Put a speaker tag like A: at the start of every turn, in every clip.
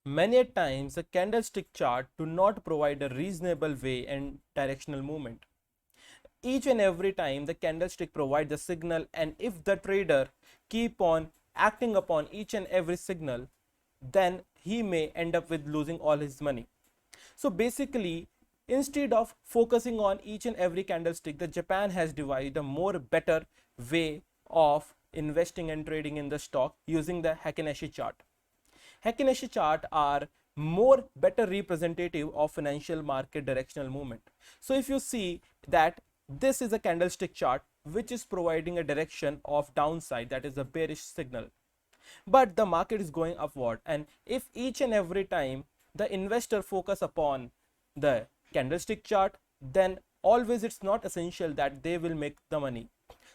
A: Many a times a candlestick chart do not provide a reasonable way and directional movement. Each and every time the candlestick provides a signal, and if the trader keep on acting upon each and every signal, then he may end up with losing all his money. So basically, instead of focusing on each and every candlestick, the Japan has devised a more better way of investing and trading in the stock using the Heikin-Ashi chart. Heikin-Ashi chart are more better representative of financial market directional movement. So if you see that this is a candlestick chart which is providing a direction of downside, that is a bearish signal, but the market is going upward, and if each and every time the investor focus upon the candlestick chart, then always it's not essential that they will make the money.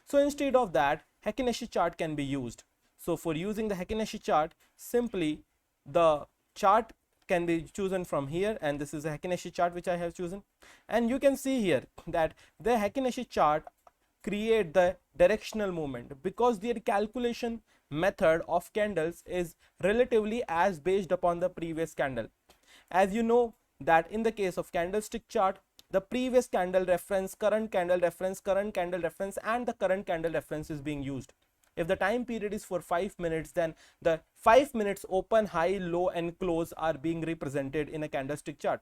A: So instead of that, Heikin-Ashi chart can be used. So for using the Heikin-Ashi chart, simply the chart can be chosen from here, and this is a Heikin-Ashi chart which I have chosen, and you can see here that the Heikin-Ashi chart create the directional movement because their calculation method of candles is relatively as based upon the previous candle. As you know that in the case of candlestick chart, the previous candle reference, current candle reference, current candle reference, and the current candle reference is being used. If the time period is for 5 minutes, then the 5 minutes open, high, low, and close are being represented in a candlestick chart.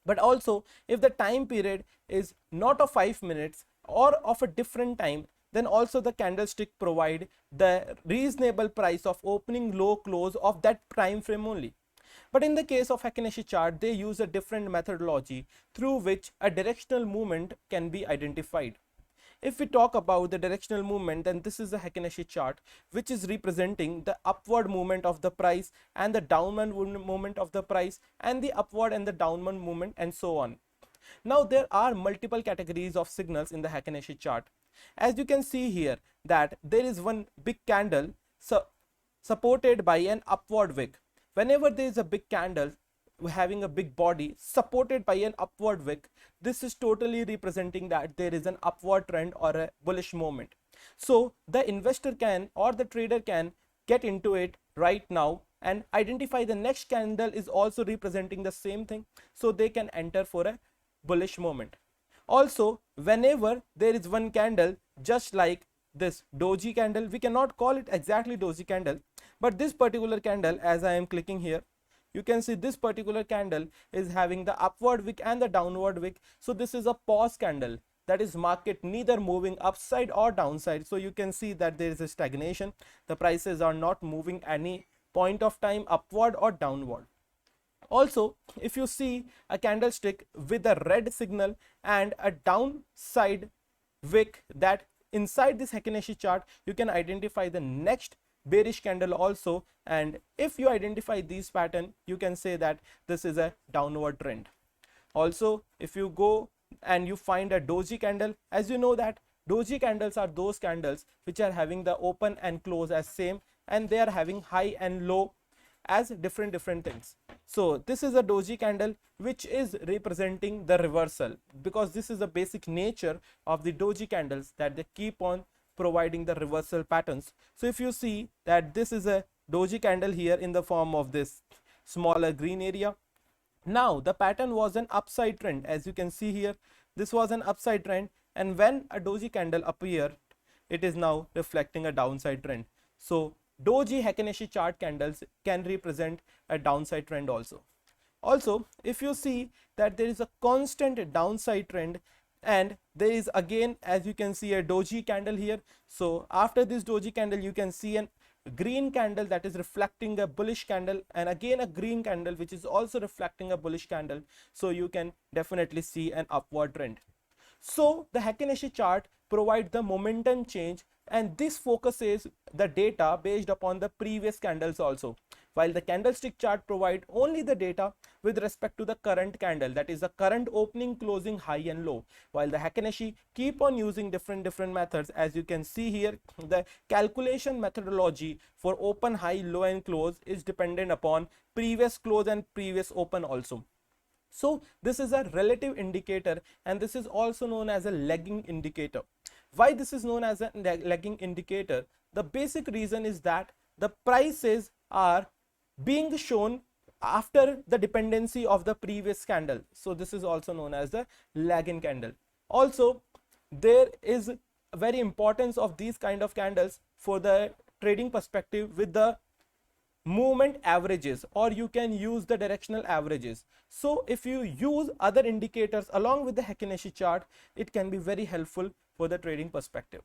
A: But also, if the time period is not of 5 minutes or of a different time, then also the candlestick provide the reasonable price of opening, low, close of that time frame only. But in the case of Heikin-Ashi chart, they use a different methodology through which a directional movement can be identified. If we talk about the directional movement, then this is a Heikin-Ashi chart which is representing the upward movement of the price and the downward movement of the price and the upward and the downward movement and so on. Now there are multiple categories of signals in the Heikin-Ashi chart. As you can see here that there is one big candle supported by an upward wick. Whenever there is a big candle having a big body supported by an upward wick, this is totally representing that there is an upward trend or a bullish movement. So the investor can or the trader can get into it right now and identify the next candle is also representing the same thing, so they can enter for a bullish moment. Also, whenever there is one candle just like this doji candle, we cannot call it exactly doji candle, but this particular candle, as I am clicking here, you can see this particular candle is having the upward wick and the downward wick. So this is a pause candle, that is market neither moving upside or downside. So you can see that there is a stagnation. The prices are not moving any point of time upward or downward. Also, if you see a candlestick with a red signal and a downside wick, that inside this Heikin-Ashi chart you can identify the next bearish candle also, and if you identify these pattern, you can say that this is a downward trend. Also, if you go and you find a doji candle, as you know that doji candles are those candles which are having the open and close as same, and they are having high and low as different things. So this is a doji candle which is representing the reversal, because this is the basic nature of the doji candles, that they keep on providing the reversal patterns. So if you see that this is a doji candle here in the form of this smaller green area. Now the pattern was an upside trend, as you can see here, this was an upside trend, and when a doji candle appeared, it is now reflecting a downside trend. So doji Heikin-Ashi chart candles can represent a downside trend also. Also, if you see that there is a constant downside trend, and there is again, as you can see, a doji candle here. So after this doji candle, you can see a green candle that is reflecting a bullish candle, and again a green candle which is also reflecting a bullish candle. So you can definitely see an upward trend. So the Heikin-Ashi chart provide the momentum change, and this focuses the data based upon the previous candles also, while the candlestick chart provide only the data with respect to the current candle, that is the current opening, closing, high and low, while the Heikin-Ashi keep on using different methods. As you can see here, the calculation methodology for open, high, low and close is dependent upon previous close and previous open also. So this is a relative indicator, and this is also known as a lagging indicator. Why this is known as a lagging indicator? The basic reason is that the prices are being shown after the dependency of the previous candle. So this is also known as the lagging candle. Also, there is very importance of these kind of candles for the trading perspective with the movement averages, or you can use the directional averages. So if you use other indicators along with the Heikin-Ashi chart, it can be very helpful for the trading perspective.